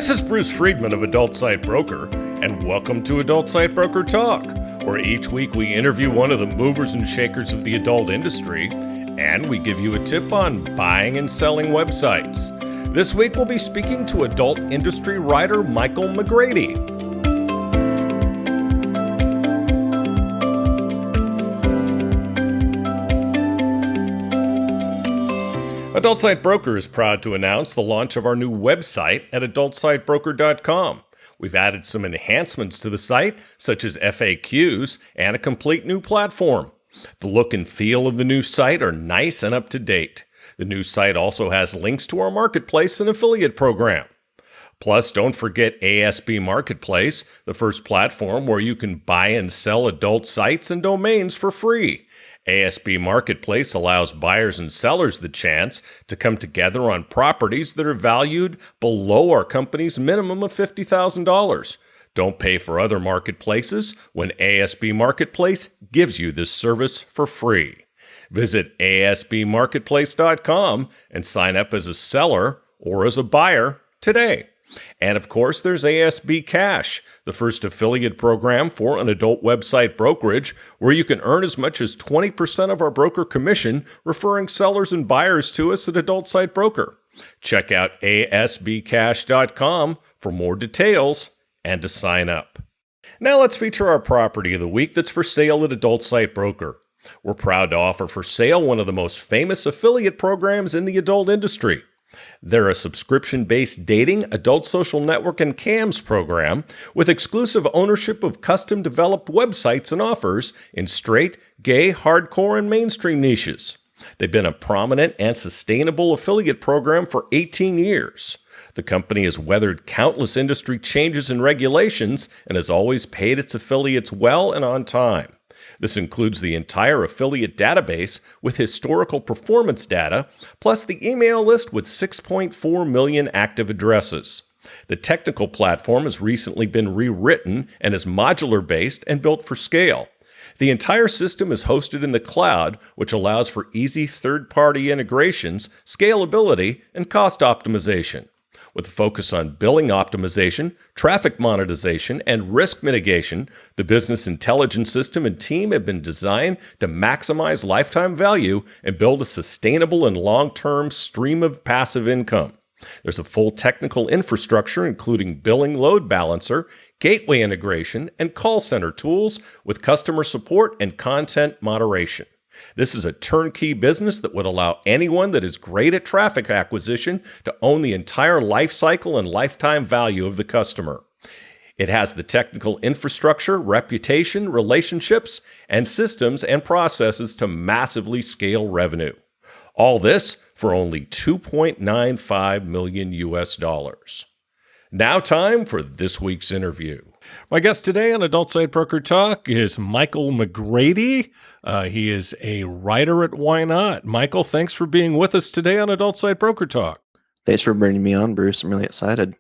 This is Bruce Friedman of Adult Site Broker, and welcome to Adult Site Broker Talk, where each week we interview one of the movers and shakers of the adult industry, and we give you a tip on buying and selling websites. This week we'll be speaking to adult industry writer Michael McGrady. Adult Site Broker is proud to announce the launch of our new website at adultsitebroker.com. We've added some enhancements to the site, such as FAQs and a complete new platform. The look and feel of the new site are nice and up to date. The new site also has links to our marketplace and affiliate program. Plus, don't forget ASB Marketplace, the first platform where you can buy and sell adult sites and domains for free. ASB Marketplace allows buyers and sellers the chance to come together on properties that are valued below our company's minimum of $50,000. Don't pay for other marketplaces when ASB Marketplace gives you this service for free. Visit asbmarketplace.com and sign up as a seller or as a buyer today. And of course, there's ASB Cash, the first affiliate program for an adult website brokerage, where you can earn as much as 20% of our broker commission referring sellers and buyers to us at Adult Site Broker. Check out asbcash.com for more details and to sign up. Now let's feature our property of the week that's for sale at Adult Site Broker. We're proud to offer for sale one of the most famous affiliate programs in the adult industry. They're a subscription-based dating, adult social network, and CAMS program with exclusive ownership of custom-developed websites and offers in straight, gay, hardcore, and mainstream niches. They've been a prominent and sustainable affiliate program for 18 years. The company has weathered countless industry changes and regulations and has always paid its affiliates well and on time. This includes the entire affiliate database with historical performance data, plus the email list with 6.4 million active addresses. The technical platform has recently been rewritten and is modular-based and built for scale. The entire system is hosted in the cloud, which allows for easy third-party integrations, scalability, and cost optimization. With a focus on billing optimization, traffic monetization, and risk mitigation, the business intelligence system and team have been designed to maximize lifetime value and build a sustainable and long-term stream of passive income. There's a full technical infrastructure, including billing load balancer, gateway integration, and call center tools with customer support and content moderation. This is a turnkey business that would allow anyone that is great at traffic acquisition to own the entire life cycle and lifetime value of the customer. It has the technical infrastructure, reputation, relationships, and systems and processes to massively scale revenue. All this for only $2.95 million US. Now time for this week's interview. My guest today on Adult Site Broker Talk is Michael McGrady. He is a writer at Why Not. Michael, thanks for being with us today on Adult Site Broker Talk. Thanks for bringing me on, Bruce. I'm really excited.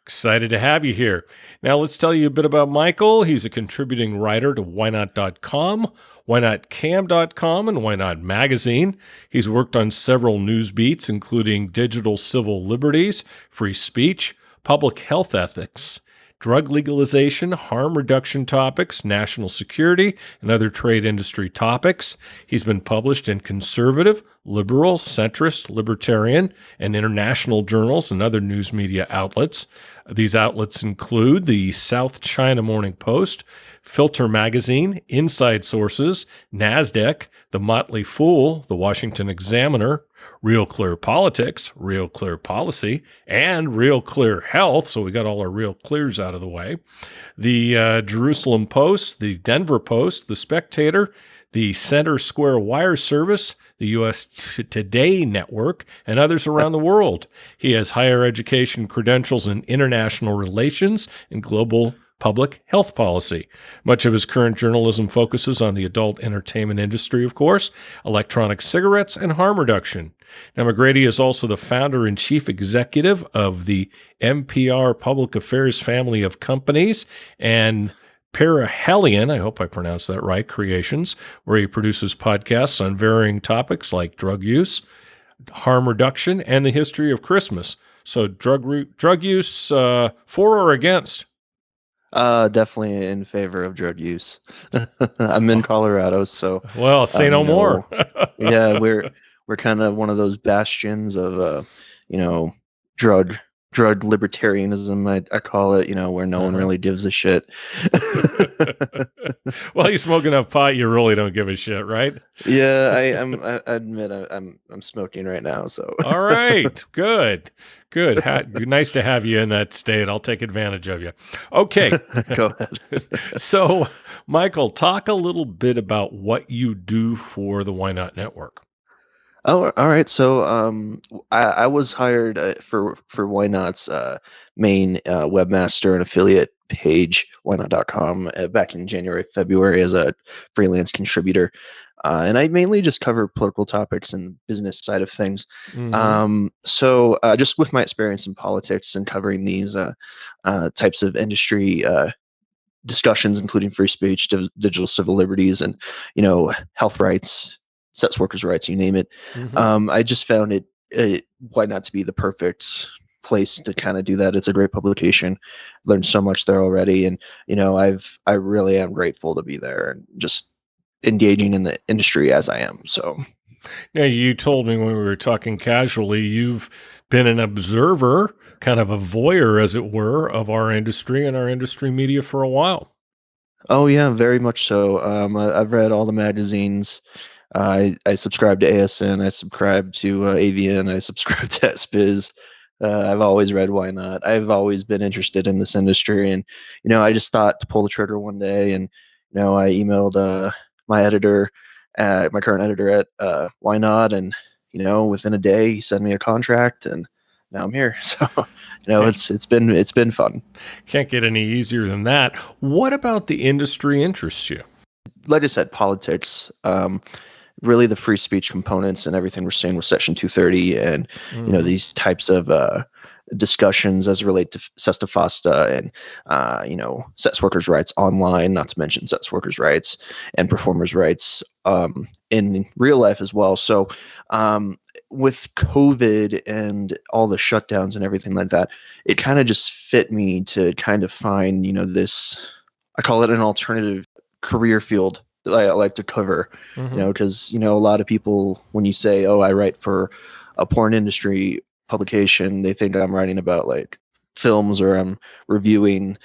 Excited to have you here. Now let's tell you a bit about Michael. He's a contributing writer to whynot.com, whynotcam.com, and Why Not Magazine. He's worked on several news beats, including digital civil liberties, free speech, public health ethics, drug legalization, harm reduction topics, national security, and other trade industry topics. He's been published in conservative, liberal, centrist, libertarian, and international journals and other news media outlets. These outlets include the South China Morning Post, Filter Magazine, Inside Sources, NASDAQ, The Motley Fool, The Washington Examiner, Real Clear Politics, Real Clear Policy, and Real Clear Health. So we got all our Real Clears out of the way. The Jerusalem Post, the Denver Post, the Spectator, the Center Square Wire Service, the U.S. Today Network, and others around the world. He has higher education credentials in international relations and global public health policy. Much of his current journalism focuses on the adult entertainment industry, of course, electronic cigarettes, and harm reduction. Now, McGrady is also the founder and chief executive of the MPR Public Affairs family of companies and Perihelion, I hope I pronounced that right, Creations, where he produces podcasts on varying topics like drug use, harm reduction, and the history of Christmas. So drug use, for or against? Definitely in favor of drug use. I'm in Oh, Colorado, so well, say you no more. know, yeah, we're kind of one of those bastions of you know, drug drug libertarianism, I call it, where no one Uh-huh. really gives a shit. Well, you smoke enough pot, you really don't give a shit, right? Yeah, I admit I'm smoking right now, so All right, good, good. Nice to have you in that state. I'll take advantage of you. Okay, go ahead. so Michael, talk a little bit about what you do for the Why Not Network. Oh, all right. So, I was hired for Why Not's main webmaster and affiliate page, whynot.com, back in January, February as a freelance contributor. And I mainly just cover political topics and business side of things. Mm-hmm. So, just with my experience in politics and covering these types of industry discussions, including free speech, digital civil liberties, and health rights, sex workers' rights, you name it. Mm-hmm. I just found it Why Not to be the perfect place to kind of do that. It's a great publication. Learned so much there already, and I really am grateful to be there and just engaging in the industry as I am. So. Now, you told me when we were talking casually, you've been an observer, kind of a voyeur, as it were, of our industry and our industry media for a while. Oh yeah, very much so. I've read all the magazines. I subscribe to ASN. I subscribe to AVN. I subscribe to SBiz. I've always read Why Not. I've always been interested in this industry, and I just thought to pull the trigger one day, and I emailed my editor, my current editor at Why Not, and within a day he sent me a contract, and now I'm here. So Can't, it's been fun. can't get any easier than that. What about the industry interests you? Like I said, politics. Really the free speech components and everything we're seeing with Section 230 and Mm-hmm. these types of discussions as relate to SESTA FOSTA and sex workers' rights online, not to mention sex workers' rights and performers' rights in real life as well. So with COVID and all the shutdowns and everything like that, it kind of just fit me to kind of find this, I call it an alternative career field that I like to cover, Mm-hmm. because a lot of people, when you say, "Oh, I write for a porn industry publication," they think I'm writing about like films or I'm reviewing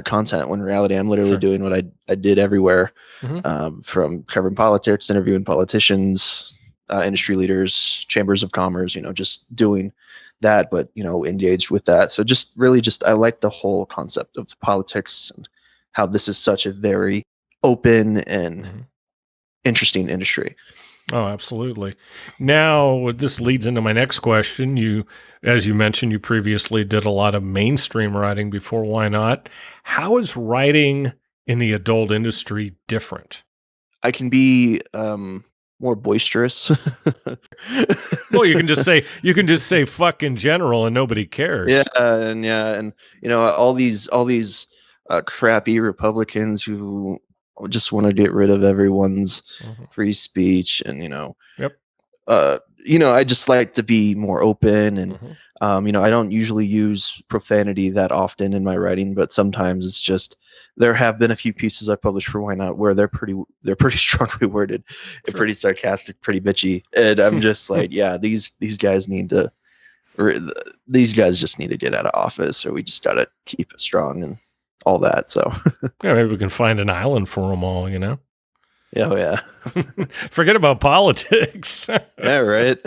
content. When in reality, I'm literally Sure. doing what I did everywhere, Mm-hmm. from covering politics, interviewing politicians, industry leaders, chambers of commerce. Just doing that, but engaged with that. So just really, just I like the whole concept of politics and how this is such a very open and Mm-hmm. interesting industry. Oh, absolutely. Now, this leads into my next question. As you mentioned, you previously did a lot of mainstream writing before. Why not? How is writing in the adult industry different? I can be more boisterous. Well, you can just say fuck in general and nobody Yeah, cares. and all these crappy Republicans who just want to get rid of everyone's Mhm. free speech, and Yep. I just like to be more open, and Hmm. I don't usually use profanity that often in my writing, but sometimes it's just there have been a few pieces I published for Why Not where they're pretty strongly worded, and Sure. pretty sarcastic, pretty bitchy, and I'm just like, yeah, these guys need to, or these guys just need to get out of office, or we just gotta keep it strong and all that. So Yeah, maybe we can find an island for them all. yeah, oh, yeah, Forget about politics. yeah, right.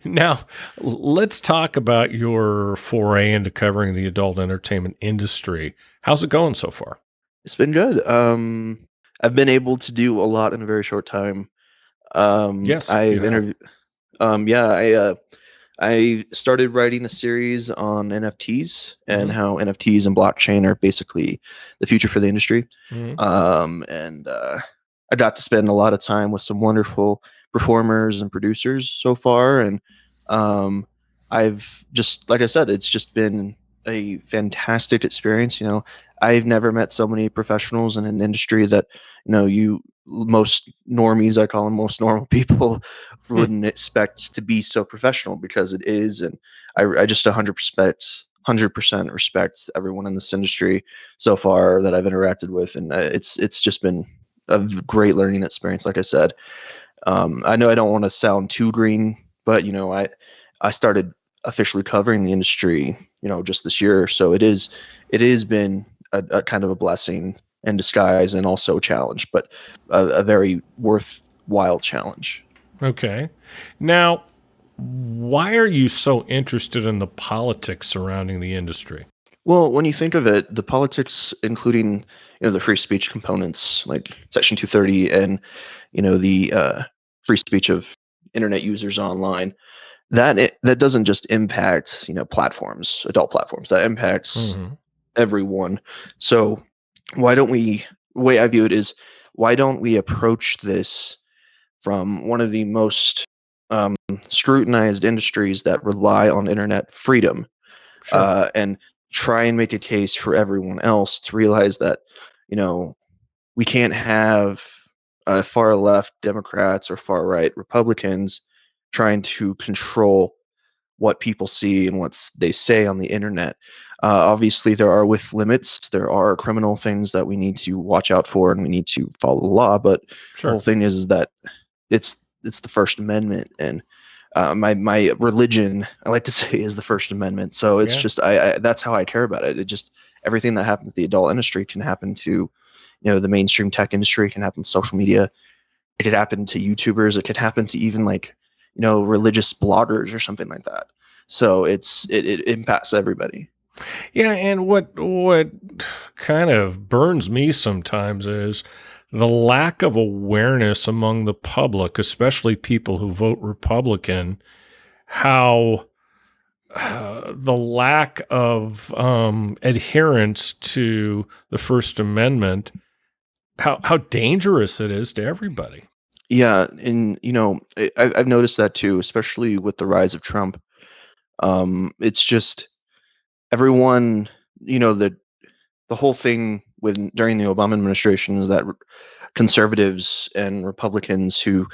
Now, let's talk about your foray into covering the adult entertainment industry. How's it going so far? It's been good. I've been able to do a lot in a very short time. Yes, you I've have. interviewed. Yeah, I started writing a series on NFTs and Hmm. how NFTs and blockchain are basically the future for the industry. Hmm. And I got to spend a lot of time with some wonderful performers and producers so far. And um, I've just, like I said, it's just been a fantastic experience. I've never met so many professionals in an industry that, most normies, I call them most normal people, Hmm. wouldn't expect to be so professional, because it is. And I just 100% respect everyone in this industry so far that I've interacted with. And it's just been a great learning experience. Like I said, I know I don't want to sound too green, but I started officially covering the industry, just this year. So it has been a kind of a blessing in disguise, and also a challenge, but a very worthwhile challenge. Okay. Now, why are you so interested in the politics surrounding the industry? Well, when you think of it, the politics, including the free speech components like Section 230, and the free speech of internet users online, that doesn't just impact platforms, adult platforms. That impacts Hmm. everyone. So why don't we? The way I view it is, why don't we approach this from one of the most scrutinized industries that rely on internet freedom, Sure. and try and make a case for everyone else to realize that you know we can't have far left Democrats or far right Republicans trying to control what people see and what they say on the internet. Obviously, there are with limits. There are criminal things that we need to watch out for, and we need to follow the law. But the whole Sure. thing is that it's the First Amendment, and my religion, I like to say, is the First Amendment. So it's Yeah. just I that's how I care about it. It just, everything that happens to the adult industry can happen to the mainstream tech industry, can happen to social media. It could happen to YouTubers. It could happen to even like religious bloggers or something like that. So it impacts everybody. Yeah, and what kind of burns me sometimes is the lack of awareness among the public, especially people who vote Republican, how the lack of adherence to the First Amendment, how dangerous it is to everybody. Yeah, and I've noticed that too, especially with the rise of Trump. It's just everyone, the whole thing with during the Obama administration is that conservatives and Republicans who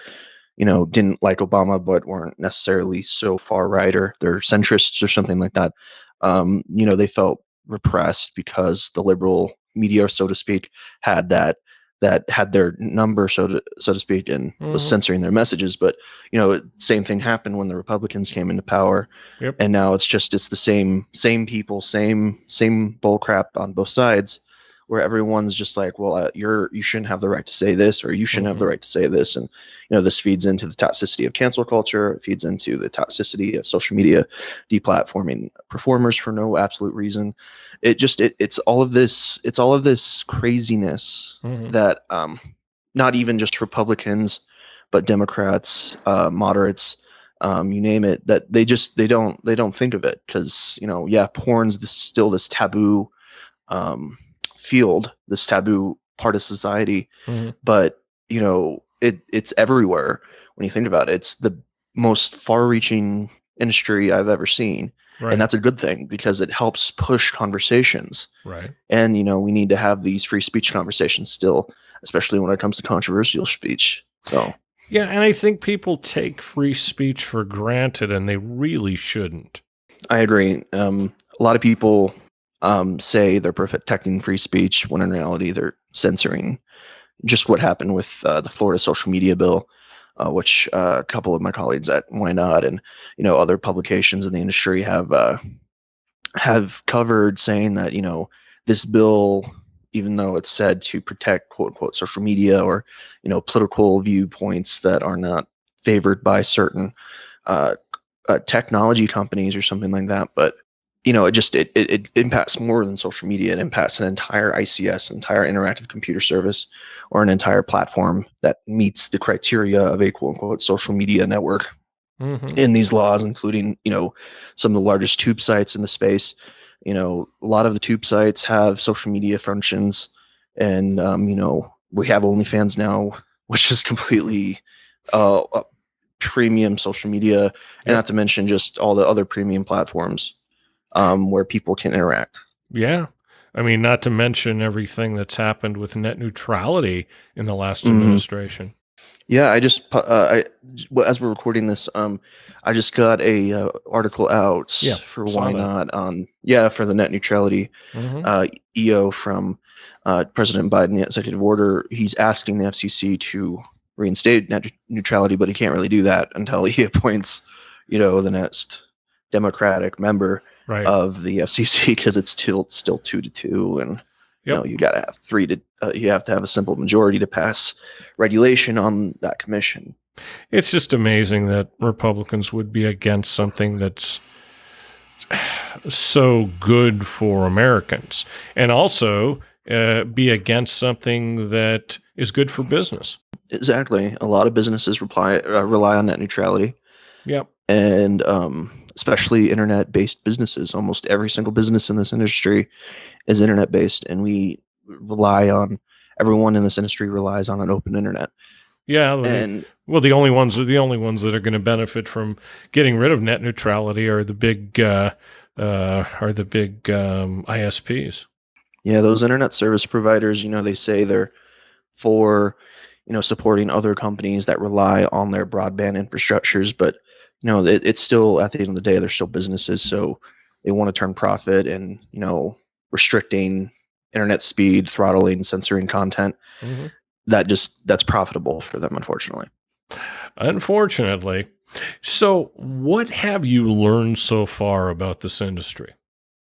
didn't like Obama but weren't necessarily so far right, or they're centrists or something like that. They felt repressed because the liberal media, so to speak, had that had their number, so to speak, and was Hmm. censoring their messages. But same thing happened when the Republicans came into power, Yep. and now it's the same people, same bull crap on both sides, where everyone's just like, well, you shouldn't have the right to say this, or you shouldn't have the Hmm. right to say this. And this feeds into the toxicity of cancel culture. It feeds into the toxicity of social media deplatforming performers for no absolute reason. It's all of this craziness Hmm. that not even just Republicans, but Democrats, moderates, you name it, that they don't think of it, because yeah, porn's still this taboo field, this taboo part of society. Hmm. But it's everywhere. When you think about it, it's the most far-reaching industry I've ever seen, and Right. that's a good thing, because it helps push conversations. Right. And we need to have these free speech conversations still, especially when it comes to controversial speech. So Yeah, and I think people take free speech for granted, and they really shouldn't. I agree. A lot of people say they're protecting free speech, when in reality they're censoring. Just what happened with the Florida social media bill, which a couple of my colleagues at Why Not, and other publications in the industry have covered, saying that this bill, even though it's said to protect quote unquote social media, or political viewpoints that are not favored by certain uh, technology companies or something like that, but it impacts more than social media. It impacts an entire ICS, entire interactive computer service, or an entire platform that meets the criteria of a quote unquote social media network Hmm. in these laws, including some of the largest tube sites in the space. A lot of the tube sites have social media functions, and we have OnlyFans now, which is completely a premium social media, and Yep. not to mention just all the other premium platforms where people can interact. Yeah. I mean, not to mention everything that's happened with net neutrality in the last Hmm. administration. Yeah, as we're recording this, I just got a article out Yeah, for saw Why that. Not on yeah for the net neutrality Hmm. EO from President Biden, the executive order. He's asking the FCC to reinstate net neutrality, but he can't really do that until he appoints, the next Democratic member Right. of the FCC because it's still 2-2, and Yep. you got to have you have to have a simple majority to pass regulation on that commission. It's just amazing that Republicans would be against something that's so good for Americans, and also be against something that is good for business. Exactly. A lot of businesses rely on net neutrality, Yep. and especially internet-based businesses. Almost every single business in this industry is internet-based, and everyone in this industry relies on an open internet. Yeah. And The only ones that are going to benefit from getting rid of net neutrality are the big ISPs. yeah, those internet service providers, they say they're for, supporting other companies that rely on their broadband infrastructures, but it's still, at the end of the day, they're still businesses, so they want to turn profit, and restricting internet speed, throttling, censoring content, Hmm. that's profitable for them, unfortunately. Unfortunately. So, what have you learned so far about this industry?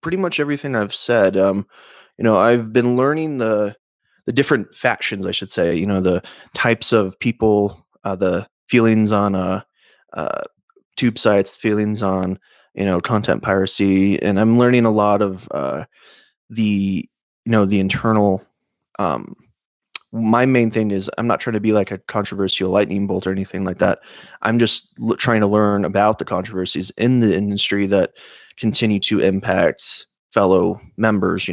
Pretty much everything I've said. I've been learning the different factions, I should say. The types of people, the feelings on uh, tube sites, feelings on content piracy, and I'm learning a lot of the the internal. Um, my main thing is I'm not trying to be like a controversial lightning bolt or anything like that. I'm just trying to learn about the controversies in the industry that continue to impact fellow members.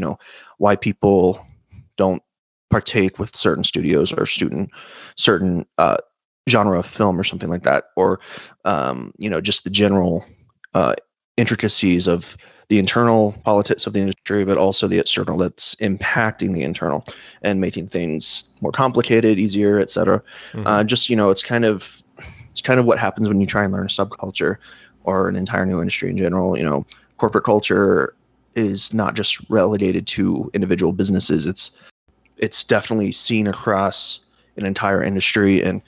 Why people don't partake with certain studios or certain genre of film or something like that, or just the general uh, intricacies of the internal politics of the industry, but also the external that's impacting the internal and making things more complicated, easier, etc. Hmm. Just it's kind of what happens when you try and learn a subculture or an entire new industry in general. Corporate culture is not just relegated to individual businesses. It's definitely seen across an entire industry. And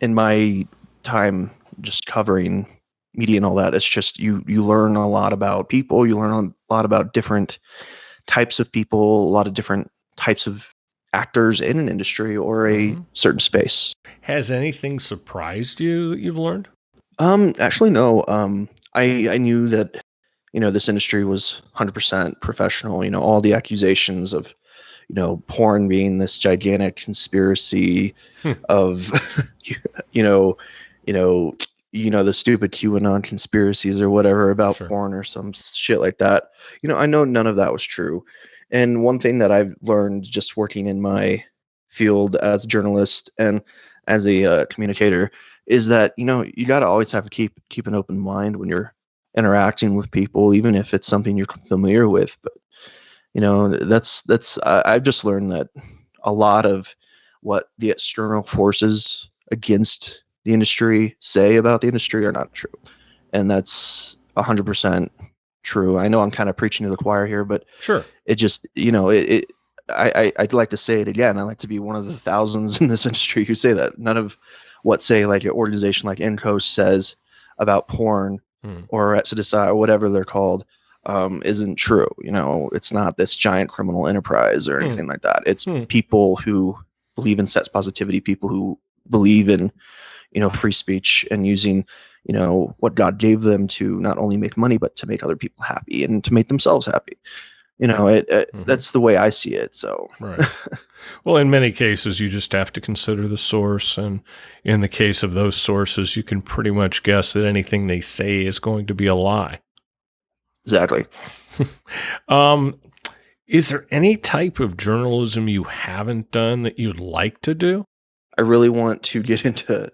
in my time just covering media and all that, it's just you learn a lot about people. You learn a lot about different types of people, a lot of different types of actors in an industry or a Hmm. certain space. Has anything surprised you that you've learned? Actually, no. I knew that this industry was 100% professional. All the accusations of porn being this gigantic conspiracy Hmm. of you know, you know, the stupid QAnon conspiracies or whatever about Sure. porn or some shit like that. I know none of that was true. And one thing that I've learned just working in my field as a journalist and as a communicator is that you got to always have to keep an open mind when you're interacting with people, even if it's something you're familiar with. But I've just learned that a lot of what the external forces against the industry say about the industry are not true, and that's 100% true. I know I'm kind of preaching to the choir here, but Sure. it just I'd like to say it again. I like to be one of the thousands in this industry who say that. None of what, say, like an organization like Encos says about porn Hmm. or Etsidicide or whatever they're called isn't true. It's not this giant criminal enterprise or Hmm. anything like that. It's Hmm. people who believe in sex positivity, people who believe in free speech and using what God gave them to not only make money but to make other people happy and to make themselves happy. Hmm. That's the way I see it. So Right. Well, in many cases, you just have to consider the source. And in the case of those sources, you can pretty much guess that anything they say is going to be a lie. exactly. um, is there any type of journalism you haven't done that you'd like to do? I really want to get into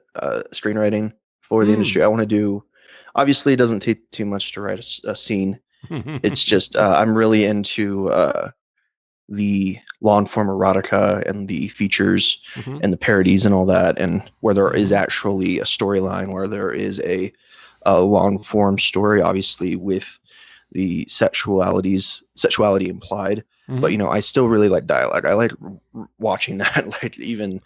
screenwriting for the Hmm. industry. I want to do. Obviously, it doesn't take too much to write a scene. It's just I'm really into the long form erotica and the features Mm-hmm. and the parodies and all that, and where there is Mm-hmm. actually a storyline, where there is a long form story, obviously with the sexuality implied. But Mm-hmm. I still really like dialogue. I like watching that. Like even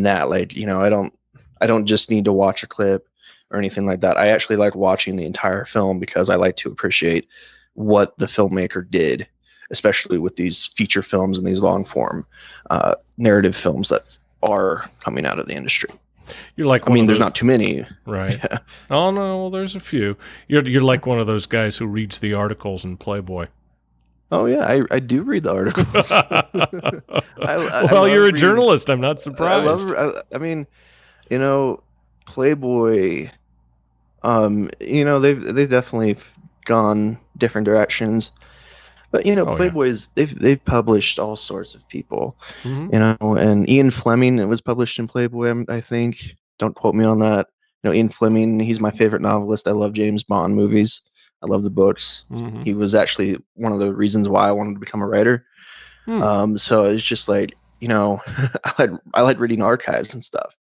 that. Like I don't just need to watch a clip or anything like that. I actually like watching the entire film because I like to appreciate what the filmmaker did, especially with these feature films and these long form narrative films that are coming out of the industry. You're like I one mean, of there's those, not too many. right? Yeah. Oh no, well, there's a few. You're like one of those guys who reads the articles in Playboy. Oh yeah, I do read the articles. I Well, you're love a reading. journalist. I'm not I love. surprised. I mean, you know, Playboy. They've definitely gone different directions. But Oh yeah. Playboy's they've published all sorts of people. Mm-hmm. And Ian Fleming, it was published in Playboy, I think. Don't quote me on that. Ian Fleming, he's my favorite novelist. I love James Bond movies. I love the books. Mm-hmm. He was actually one of the reasons why I wanted to become a writer. Hmm. So it's just like, I like reading archives and stuff.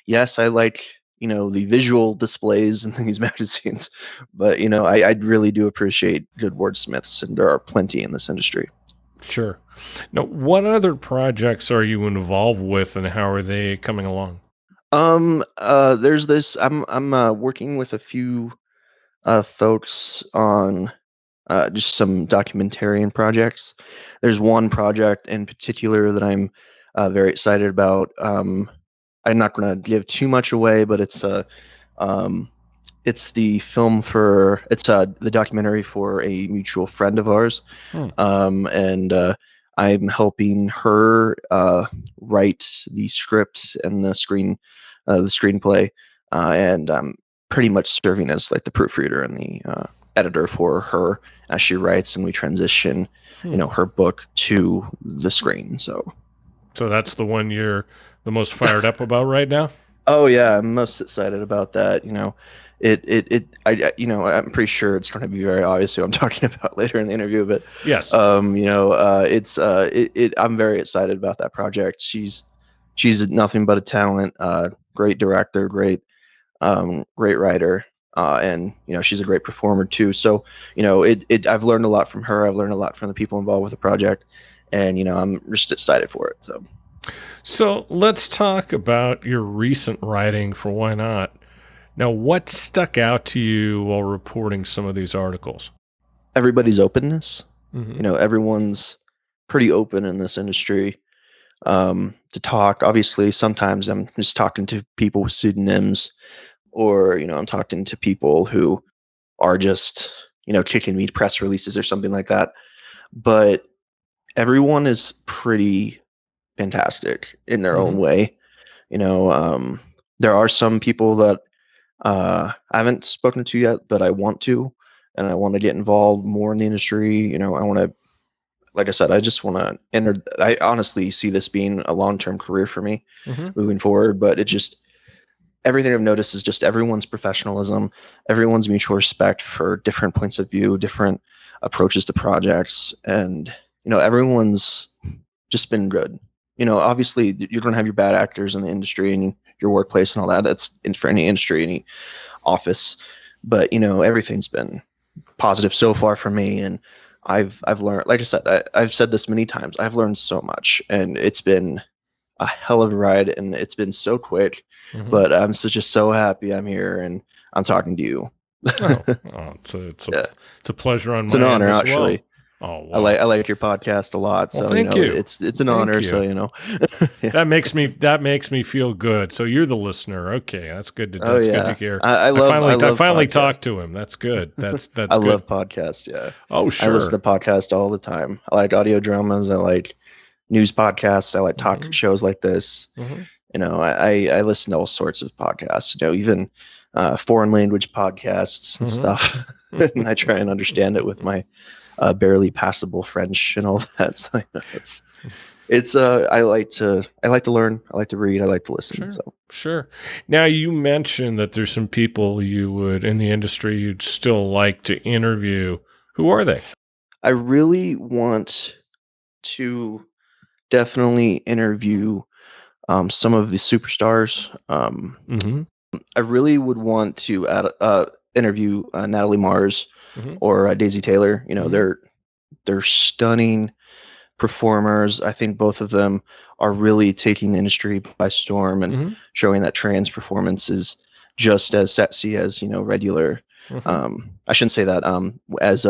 Yes, I like, the visual displays in these magazines, but I really do appreciate good wordsmiths, and there are plenty in this industry. Sure. Now, what other projects are you involved with, and how are they coming along? There's this. I'm working with a few folks on just some documentarian projects. There's one project in particular that I'm very excited about. I'm not going to give too much away, but um, it's the film for it's the documentary for a mutual friend of ours, Hmm. and I'm helping her write the script and the screenplay, and I'm pretty much serving as like the proofreader and the editor for her as she writes, and we transition, Hmm. her book to the screen. So that's the one you're the most fired up about right now? Oh yeah, I'm most excited about that. I'm pretty sure it's going to be very obvious who I'm talking about later in the interview, but Yes. I'm very excited about that project. She's nothing but a talent, great director, great writer, and she's a great performer too. So I've learned a lot from her. I've learned a lot from the people involved with the project, and I'm just excited for it. So let's talk about your recent writing for Why Not. Now, what stuck out to you while reporting some of these articles? Everybody's openness. Mm-hmm. Everyone's pretty open in this industry, to talk. Obviously, sometimes I'm just talking to people with pseudonyms, or I'm talking to people who are just kicking me press releases or something like that. But everyone is pretty fantastic in their Mm-hmm. own way. There are some people that I haven't spoken to yet, but I want to, and I want to get involved more in the industry. I want to, like I said, I just want to enter. I honestly see this being a long-term career for me Mm-hmm. moving forward, but it just, everything I've noticed is just everyone's professionalism, everyone's mutual respect for different points of view, different approaches to projects, and everyone's just been good. Obviously you're going to have your bad actors in the industry and your workplace and all that. That's in for any industry, any office, but everything's been positive so far for me, and I've learned, like I said, I've said this many times, I've learned so much, and it's been a hell of a ride, and it's been so quick. Mm-hmm. But I'm just so happy I'm here and I'm talking to you. It's Yeah, a pleasure on it's an my end honor as well. actually. Oh I wow. like your podcast a lot, Well, so thank you. it's an Thank honor. you. So yeah. That makes me feel good. So you're the listener. Okay, Oh that's good to yeah, hear. I I love finally talked podcasts. to him. That's good. I That's good. love podcasts. Yeah, Oh I listen sure. to podcasts all the time. I like audio dramas. I like news podcasts. I like talk Mm-hmm. shows like this. Mm-hmm. I listen to all sorts of podcasts. Even foreign language podcasts and Mm-hmm. stuff. And I try and understand it with my barely passable French and all that. So, it's I like to learn. I like to read. I like to listen. Sure. So Sure. Now you mentioned that there's some people you would in the industry you'd still like to interview. Who are they? I really want to definitely interview some of the superstars. Mm-hmm. I really would want to interview Natalie Mars Mm-hmm. or Daisy Taylor. Mm-hmm. They're stunning performers. I think both of them are really taking the industry by storm and Mm-hmm. showing that trans performance is just as sexy as regular. Mm-hmm. I shouldn't say that as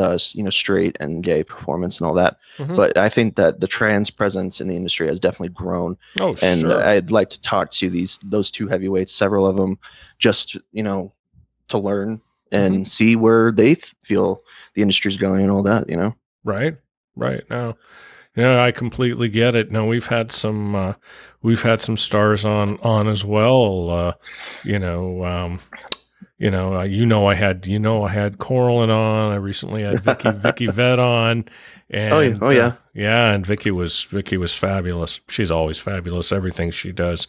straight and gay performance and all that, Mm-hmm. but I think that the trans presence in the industry has definitely grown, Oh, and sure. I'd like to talk to those two heavyweights, several of them, just to learn Mm-hmm. and see where they feel the industry's going and all that. Right. Right. Now, yeah, I completely get it. No, we've had some stars on as well. You know, I had Coraline on. I recently had Vicky Vet on, Oh yeah, and oh yeah. yeah, and Vicky was fabulous. She's always fabulous. Everything she does.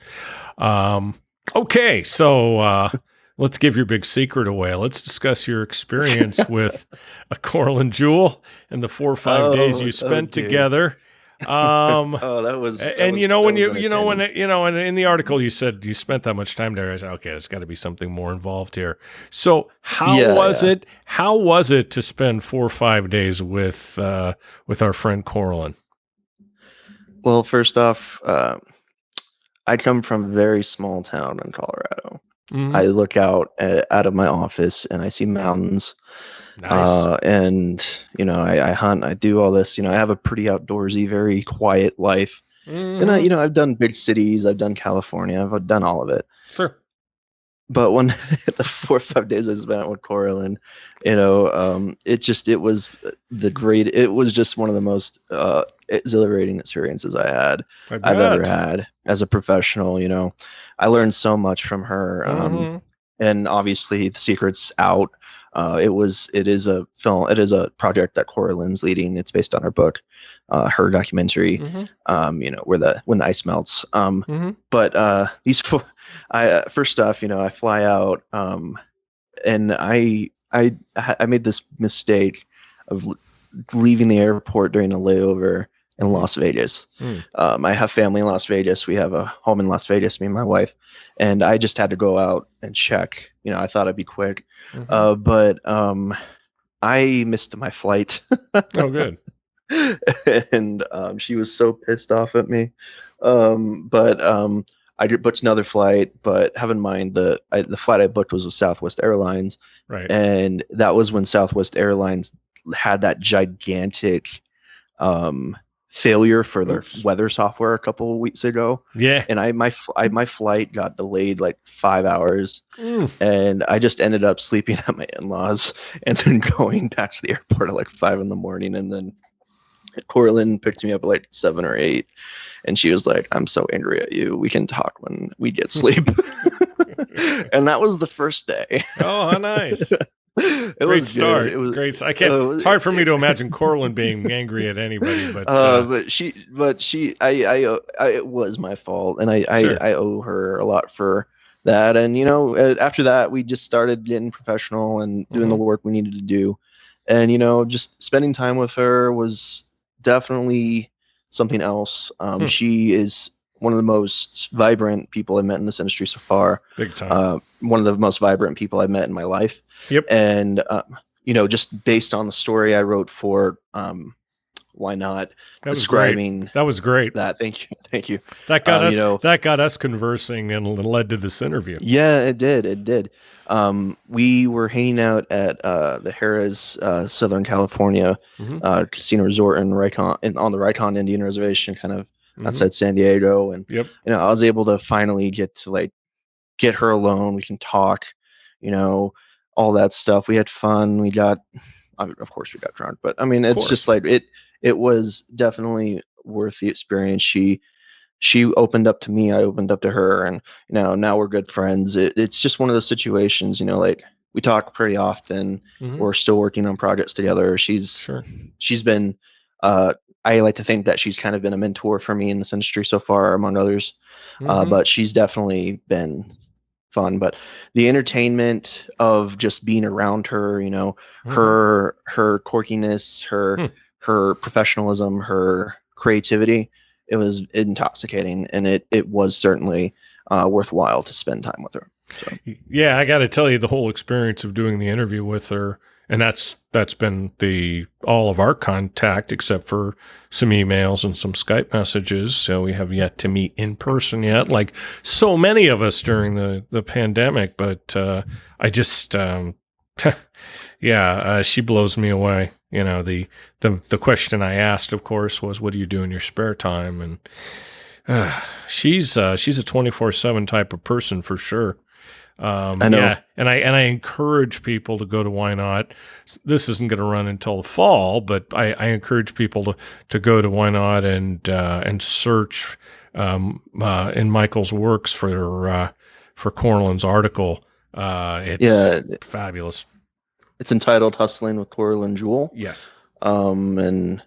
Um, okay, so let's give your big secret away. Let's discuss your experience with a Coraline Jewel and the 4 or 5 days you Oh spent dear. together. Um, Oh, that was and when entertaining. and in the article you said you spent that much time there, I said, okay, there's got to be something more involved here. So how Yeah, was yeah. it? How was it to spend 4 or 5 days with our friend Coraline? Well, first off, I come from a very small town in Colorado. Mm-hmm. I look out of my office and I see mountains. Nice. And I hunt. I do all this. I have a pretty outdoorsy, very quiet life. And Mm-hmm. I've done big cities. I've done California. I've done all of it. Sure. But when the 4 or 5 days I spent with Coraline, it was just one of the most exhilarating experiences I I've ever bet. had as a professional. I learned so much from her. Mm-hmm. And obviously the secret's out. It is a film. It is a project that Coraline's leading. It's based on her book, her documentary, Mm-hmm. when the ice melts. Mm-hmm. But these four, first off, I fly out, and I made this mistake of leaving the airport during a layover in Mm-hmm. Las Vegas. Mm. I have family in Las Vegas. We have a home in Las Vegas, me and my wife, and I just had to go out and check. I thought I'd be quick, Mm-hmm. but I missed my flight. Oh, good. And she was so pissed off at me. But I booked another flight, but have in mind the flight I booked was with Southwest Airlines, Right. and that was when Southwest Airlines had that gigantic um, failure for their Oops. weather software a couple of weeks ago. Yeah. And my flight got delayed like 5 hours, Mm. and I just ended up sleeping at my in-laws and then going back to the airport at like 5 in the morning, and then Coraline picked me up at like 7 or 8, and she was like, "I'm so angry at you. We can talk when we get sleep." And that was the first day. Oh, how nice. It Great was start. good. It was Great. I can't. It's hard for me to imagine Coraline being angry at anybody, but it was my fault, and sure. I owe her a lot for that. And after that, we just started getting professional and doing the Mm-hmm. work we needed to do, and just spending time with her was definitely something else. Hmm. She is one of the most vibrant people I've met in this industry so far. Big time. One of the most vibrant people I've met in my life. Yep. And just based on the story I wrote for Why Not, That was describing great. That was great. that. Thank you. That got us. That got us conversing and led to this interview. Yeah, it did. We were hanging out at the Harrah's Southern California Mm-hmm. casino resort on the Rikon Indian Reservation, kind of Mm-hmm. outside San Diego. And Yep. I was able to finally get her alone. We can talk, all that stuff. We had fun. Of course we got drunk, but I mean, it's just like it was definitely worth the experience. She opened up to me, I opened up to her, and now we're good friends. It's just one of those situations, like we talk pretty often. Mm-hmm. We're still working on projects together. She's been I like to think that she's kind of been a mentor for me in this industry so far, among others. Mm-hmm. But she's definitely been fun. But the entertainment of just being around her, Mm-hmm. her quirkiness, her professionalism, her creativity. It was intoxicating, and it was certainly worthwhile to spend time with her. So. Yeah, I got to tell you, the whole experience of doing the interview with her, and that's been all of our contact except for some emails and some Skype messages. So we have yet to meet in person yet, like so many of us during the pandemic. But I just, she blows me away. You know, the question I asked, of course, was, "What do you do in your spare time?" And she's a 24/7 type of person for sure. I know. Yeah, and I encourage people to go to Why Not. This isn't going to run until the fall, but I encourage people to go to Why Not and search in Michael's works for Cornland's article. It's fabulous. It's entitled "Hustling with Cornland Jewel." Yes. And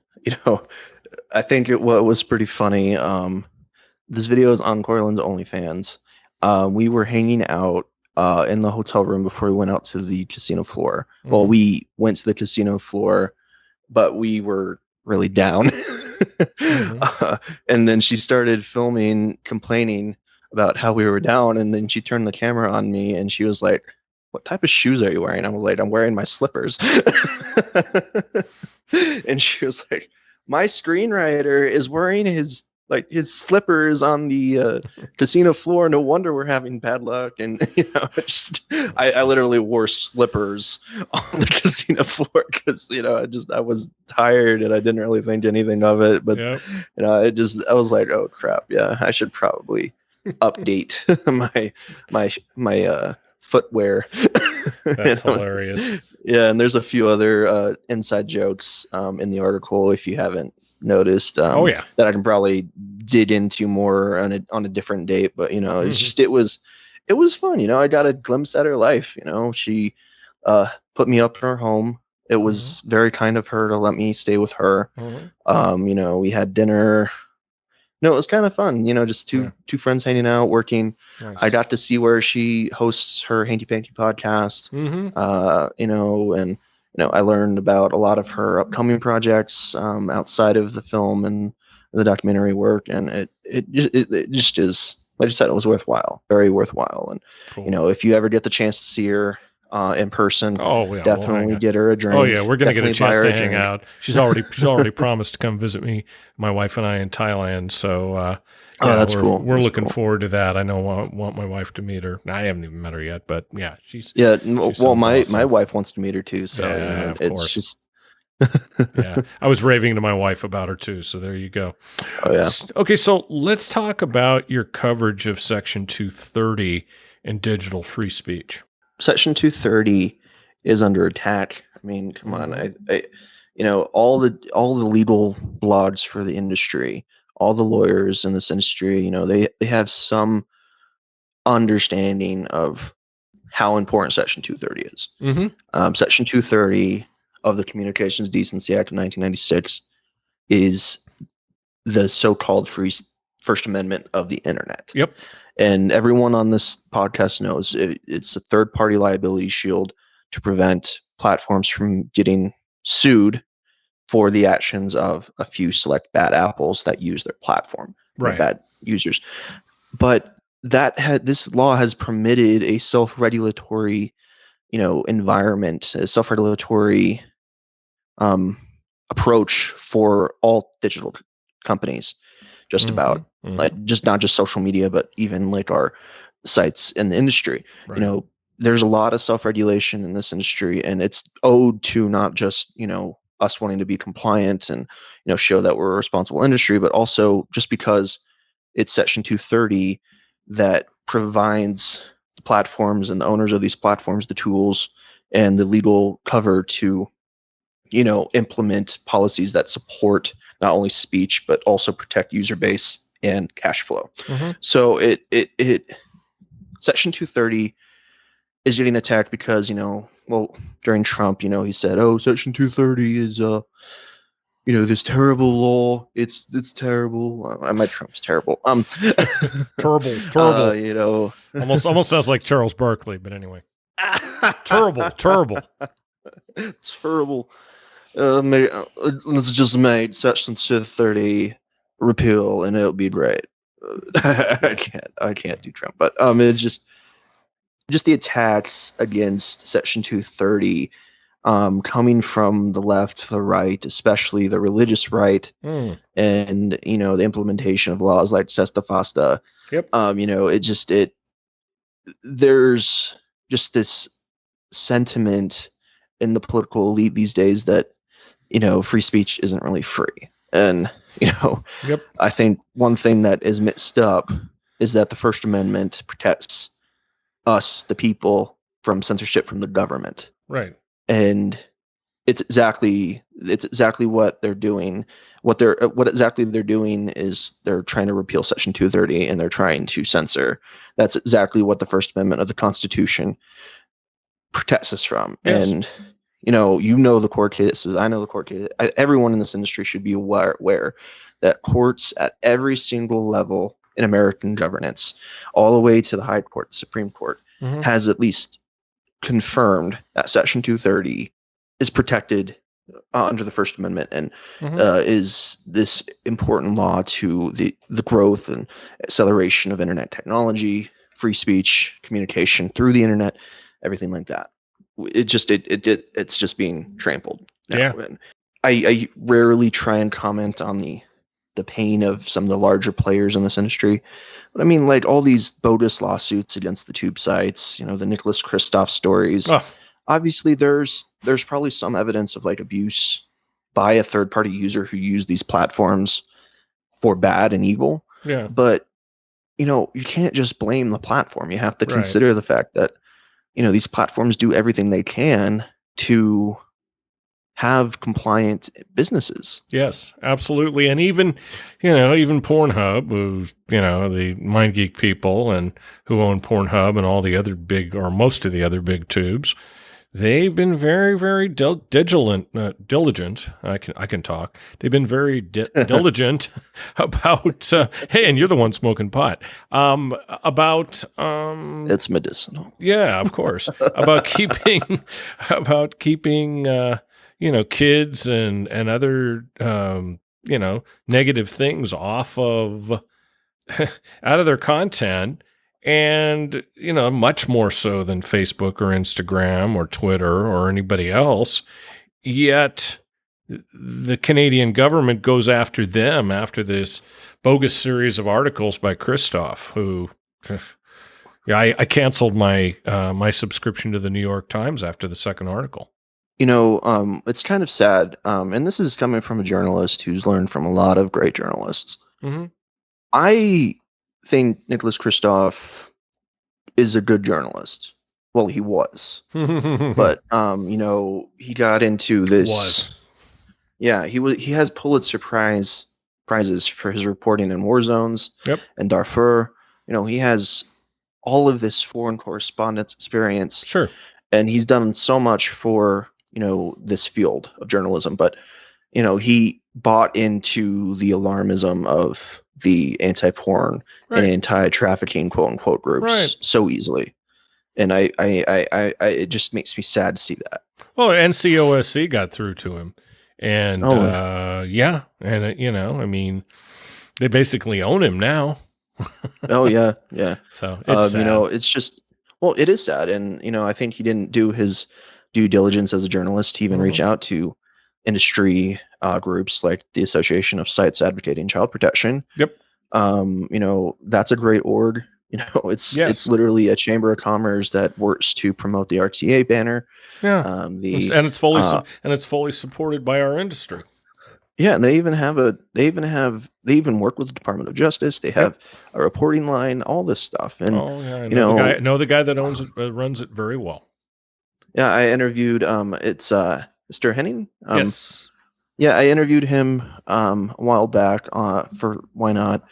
I think what was pretty funny. This video is on Cornland's OnlyFans. We were hanging out in the hotel room before we went out to the casino floor. Mm-hmm. Well, we went to the casino floor, but we were really down. Mm-hmm. And then she started filming, complaining about how we were down. And then she turned the camera on me and she was like, "What type of shoes are you wearing?" I'm like, "I'm wearing my slippers." And she was like, "My screenwriter is wearing his slippers on the casino floor. No wonder we're having bad luck." And I literally wore slippers on the casino floor because I was tired and I didn't really think anything of it. But I was like, "Oh crap, yeah, I should probably update my footwear." That's hilarious. Yeah, and there's a few other inside jokes in the article if you haven't noticed. That I can probably dig into more on a different date. But it's just it was fun. I got a glimpse at her life. She put me up in her home. It was very kind of her to let me stay with her. We had dinner. It was kind of fun. Just two friends hanging out, working. Nice. I got to see where she hosts her Hanky Panky podcast. And I learned about a lot of her upcoming projects outside of the film and the documentary work, and it just is. Like I said, it was worthwhile, very worthwhile. And cool. If you ever get the chance to see her in person, definitely get her a drink. Oh yeah, we're gonna get a chance to hang out. She's already promised to come visit me, my wife and I, in Thailand. So that's cool. We're looking forward to that. I know I want my wife to meet her. I haven't even met her yet, but yeah, she's my wife wants to meet her too. So of it's course. Just yeah, I was raving to my wife about her too. So there you go. Oh yeah. Okay, so let's talk about your coverage of Section 230 and digital free speech. Section 230 is under attack. I mean, come on. All the legal blogs for the industry, all the lawyers in this industry, they have some understanding of how important Section 230 is. Section 230 of the Communications Decency Act of 1996 is the so-called First Amendment of the internet. Yep. And everyone on this podcast knows it's a third-party liability shield to prevent platforms from getting sued for the actions of a few select bad apples that use their platform, right? Bad users. But this law has permitted a self-regulatory, environment, a self-regulatory approach for all digital companies. Just about not just social media, but even like our sites in the industry. Right. There's a lot of self-regulation in this industry, and it's owed to not just, us wanting to be compliant and, show that we're a responsible industry, but also just because it's Section 230 that provides the platforms and the owners of these platforms the tools and the legal cover to, implement policies that support not only speech, but also protect user base and cash flow. So Section 230 is getting attacked because, during Trump, he said, "Oh, Section 230 is, this terrible law. It's terrible." My Trump's terrible. Terrible. Almost sounds like Charles Barkley, but anyway. Terrible. Terrible. Let's just make Section 230 repeal and it'll be great. I can't do Trump, but it's just the attacks against Section 230, coming from the left to the right, especially the religious right, and the implementation of laws like Sesta Fasta. Yep. There's just this sentiment in the political elite these days that free speech isn't really free. And Yep. I think one thing that is mixed up is that the First Amendment protects us, the people, from censorship from the government. Right. And it's exactly what they're doing. What exactly they're doing is they're trying to repeal Section 230 and they're trying to censor. That's exactly what the First Amendment of the Constitution protects us from. Yes. And the court cases. I know the court cases. Everyone in this industry should be aware that courts at every single level in American governance, all the way to the High Court, the Supreme Court, has at least confirmed that Section 230 is protected under the First Amendment and is this important law to the growth and acceleration of internet technology, free speech, communication through the internet, everything like that. It's just being trampled now. Yeah. And I rarely try and comment on the pain of some of the larger players in this industry, but I mean, like all these bogus lawsuits against the tube sites, the Nicholas Kristof stories. Obviously, there's probably some evidence of like abuse by a third-party user who used these platforms for bad and evil. Yeah. But you can't just blame the platform. You have to consider the fact that these platforms do everything they can to have compliant businesses. Yes, absolutely. And even Pornhub, who's, the MindGeek people and who own Pornhub and all the other big, or most of the other big tubes, they've been very, very diligent. I can talk. They've been very diligent about, hey, and you're the one smoking pot, about, it's medicinal. Yeah, of course. about keeping, kids and other, negative things off of, out of their content. And, much more so than Facebook or Instagram or Twitter or anybody else. Yet the Canadian government goes after them after this bogus series of articles by Kristof, who, I canceled my my subscription to the New York Times after the second article. It's kind of sad. And this is coming from a journalist who's learned from a lot of great journalists. I think Nicholas Kristof is a good journalist. Well, he was, but he got into this. Yeah, he has Pulitzer prizes for his reporting in war zones. Yep. And Darfur. He has all of this foreign correspondence experience. Sure. And he's done so much for this field of journalism, but he bought into the alarmism of the anti-porn and anti-trafficking quote unquote groups so easily, and I it just makes me sad to see that. Well, NCOSC got through to him, and I mean, they basically own him now. Oh yeah. So it's sad. It's just, well, it is sad, and I think he didn't do his due diligence as a journalist to even reach out to industry groups like the Association of Sites Advocating Child Protection. Yep. That's a great org. It's literally a chamber of commerce that works to promote the RTA banner. Yeah. And it's fully supported by our industry. Yeah, and they even work with the Department of Justice. They have a reporting line, all this stuff. And I know the guy that owns it, runs it very well. Yeah, I interviewed it's Mr. Henning. Yes. Yeah, I interviewed him a while back for Why Not,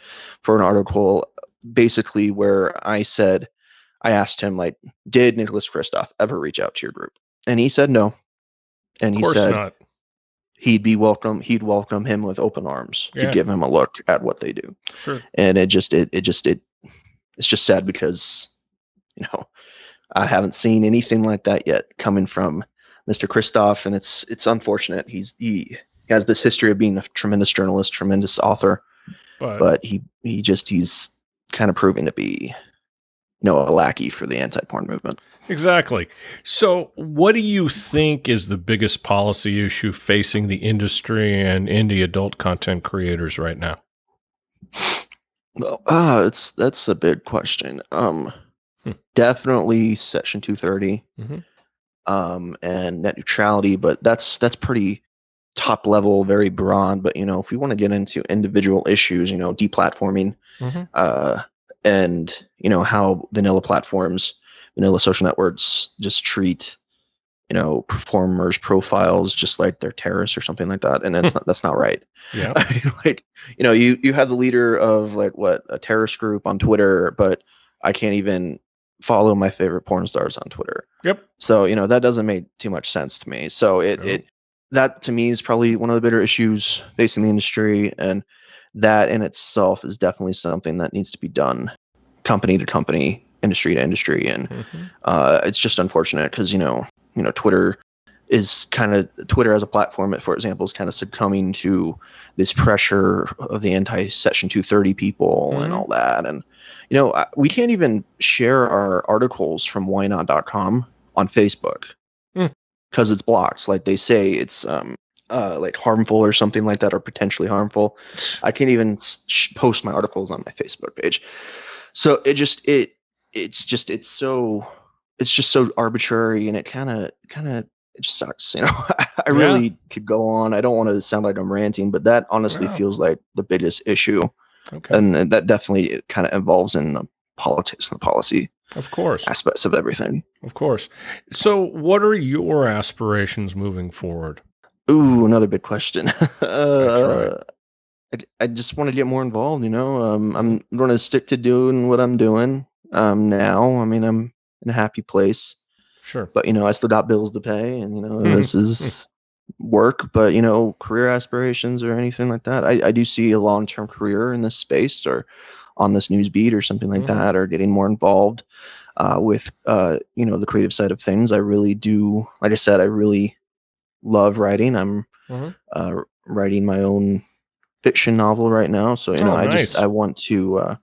for an article basically where I asked him, like, did Nicholas Kristof ever reach out to your group? And he said no. And he said not. He'd welcome him with open arms to give him a look at what they do. Sure. And it's just sad because I haven't seen anything like that yet coming from Mr. Kristof, and it's unfortunate. He has this history of being a tremendous journalist, tremendous author, but he's kind of proving to be, a lackey for the anti-porn movement. Exactly. So what do you think is the biggest policy issue facing the industry and indie adult content creators right now? Well, that's a big question. Hmm. Definitely Section 230, and net neutrality, but that's pretty top level, very broad. But if we want to get into individual issues, deplatforming, and how vanilla social networks just treat performers profiles just like they're terrorists or something like that, and that's not right. Yeah. I mean, like, you have the leader of a terrorist group on Twitter, but I can't even follow my favorite porn stars on Twitter. Yep. So that doesn't make too much sense to me. So that to me is probably one of the bigger issues facing the industry, and that in itself is definitely something that needs to be done, company to company, industry to industry, and it's just unfortunate because Twitter as a platform, for example, is kind of succumbing to this pressure of the anti-Section 230 people and all that. And, we can't even share our articles from whynot.com on Facebook because it's blocked. Like they say it's like harmful or something like that, or potentially harmful. I can't even post my articles on my Facebook page. So it's just so arbitrary, and it kind of it just sucks. I really could go on. I don't want to sound like I'm ranting, but that honestly feels like the biggest issue. Okay. And that definitely kind of involves in the politics and the policy, of course, aspects of everything. Of course. So what are your aspirations moving forward? Ooh, another big question. That's right. I just want to get more involved, I'm going to stick to doing what I'm doing now. I mean, I'm in a happy place. Sure. But, I still got bills to pay, and, this is work. But, career aspirations or anything like that, I do see a long-term career in this space or on this news beat or something like that, or getting more involved with, the creative side of things. I really do. Like I said, I really love writing. I'm writing my own fiction novel right now. So, nice. I want to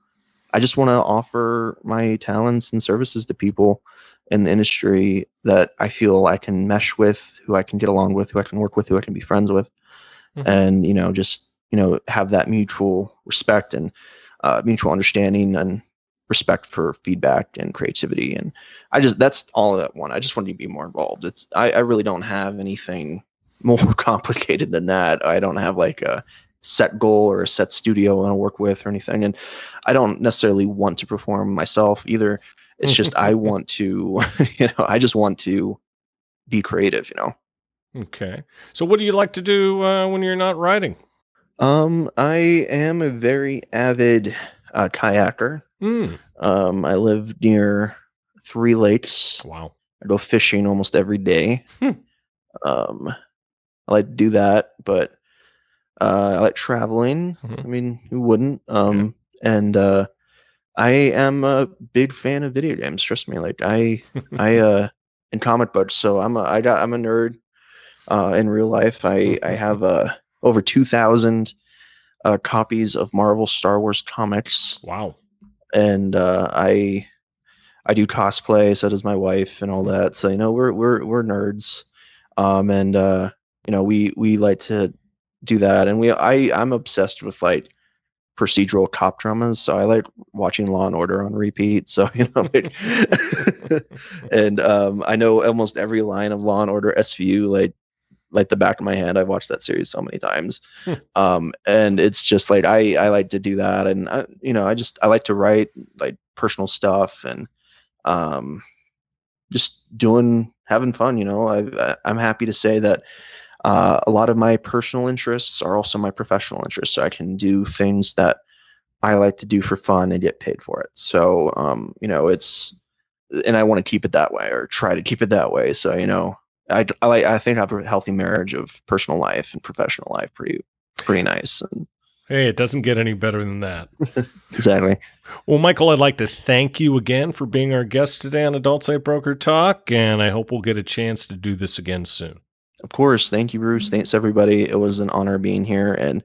offer my talents and services to people in the industry that I feel I can mesh with, who I can get along with, who I can work with, who I can be friends with, and have that mutual respect and mutual understanding and respect for feedback and creativity. And that's all I want. I just want to be more involved. I really don't have anything more complicated than that. I don't have like a set goal or a set studio I want to work with or anything. And I don't necessarily want to perform myself either. It's just, I want to, I just want to be creative, Okay. So what do you like to do when you're not writing? I am a very avid kayaker. I live near 3 lakes. Wow. I go fishing almost every day. I like to do that, but I like traveling. I mean, who wouldn't? And I am a big fan of video games. Trust me. Like I in comic books. So I'm a nerd in real life. I have over 2,000 copies of Marvel Star Wars comics. Wow. And I do cosplay. So does my wife and all that. So we're nerds. And we like to do that. And I'm obsessed with like procedural cop dramas, so I like watching Law and Order on repeat. So and I know almost every line of Law and Order SVU like the back of my hand. I've watched that series so many times. And it's just like I like to do that, and I like to write like personal stuff and just having fun. I'm happy to say that a lot of my personal interests are also my professional interests. So I can do things that I like to do for fun and get paid for it. So, and I want to keep it that way, or try to keep it that way. So, I think I have a healthy marriage of personal life and professional life. Pretty nice. And hey, it doesn't get any better than that. Exactly. Well, Michael, I'd like to thank you again for being our guest today on Adult Site Broker Talk, and I hope we'll get a chance to do this again soon. Of course. Thank you, Bruce. Thanks, everybody. It was an honor being here. And,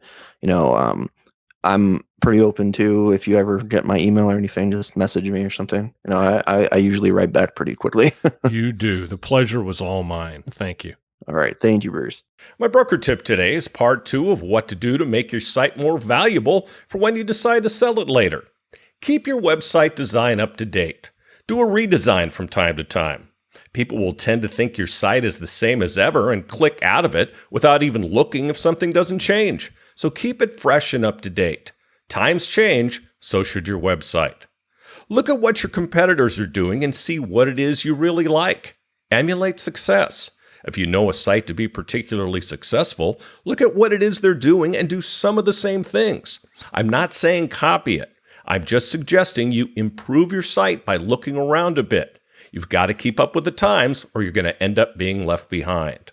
I'm pretty open to. If you ever get my email or anything, just message me or something. I usually write back pretty quickly. You do. The pleasure was all mine. Thank you. All right. Thank you, Bruce. My broker tip today is part 2 of what to do to make your site more valuable for when you decide to sell it later. Keep your website design up to date. Do a redesign from time to time. People will tend to think your site is the same as ever and click out of it without even looking if something doesn't change. So keep it fresh and up to date. Times change, so should your website. Look at what your competitors are doing and see what it is you really like. Emulate success. If you know a site to be particularly successful, look at what it is they're doing and do some of the same things. I'm not saying copy it. I'm just suggesting you improve your site by looking around a bit. You've got to keep up with the times or you're going to end up being left behind.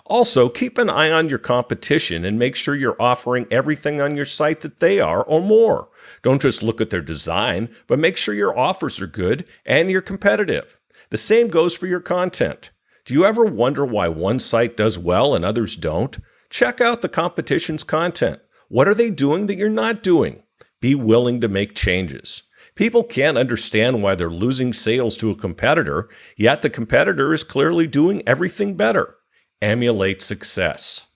Also, keep an eye on your competition and make sure you're offering everything on your site that they are or more. Don't just look at their design, but make sure your offers are good and you're competitive. The same goes for your content. Do you ever wonder why one site does well and others don't? Check out the competition's content. What are they doing that you're not doing? Be willing to make changes. People can't understand why they're losing sales to a competitor, yet the competitor is clearly doing everything better. Emulate success.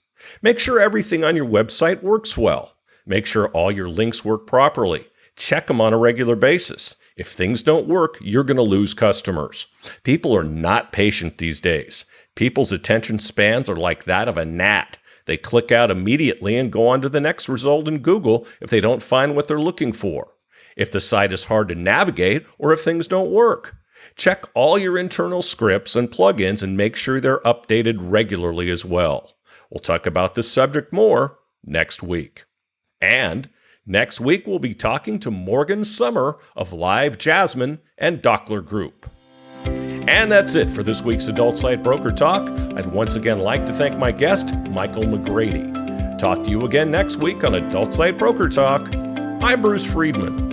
Make sure everything on your website works well. Make sure all your links work properly. Check them on a regular basis. If things don't work, you're going to lose customers. People are not patient these days. People's attention spans are like that of a gnat. They click out immediately and go on to the next result in Google if they don't find what they're looking for. If the site is hard to navigate or if things don't work. Check all your internal scripts and plugins and make sure they're updated regularly as well. We'll talk about this subject more next week. And next week, we'll be talking to Morgan Summer of Live Jasmine and Dockler Group. And that's it for this week's Adult Site Broker Talk. I'd once again like to thank my guest, Michael McGrady. Talk to you again next week on Adult Site Broker Talk. I'm Bruce Friedman.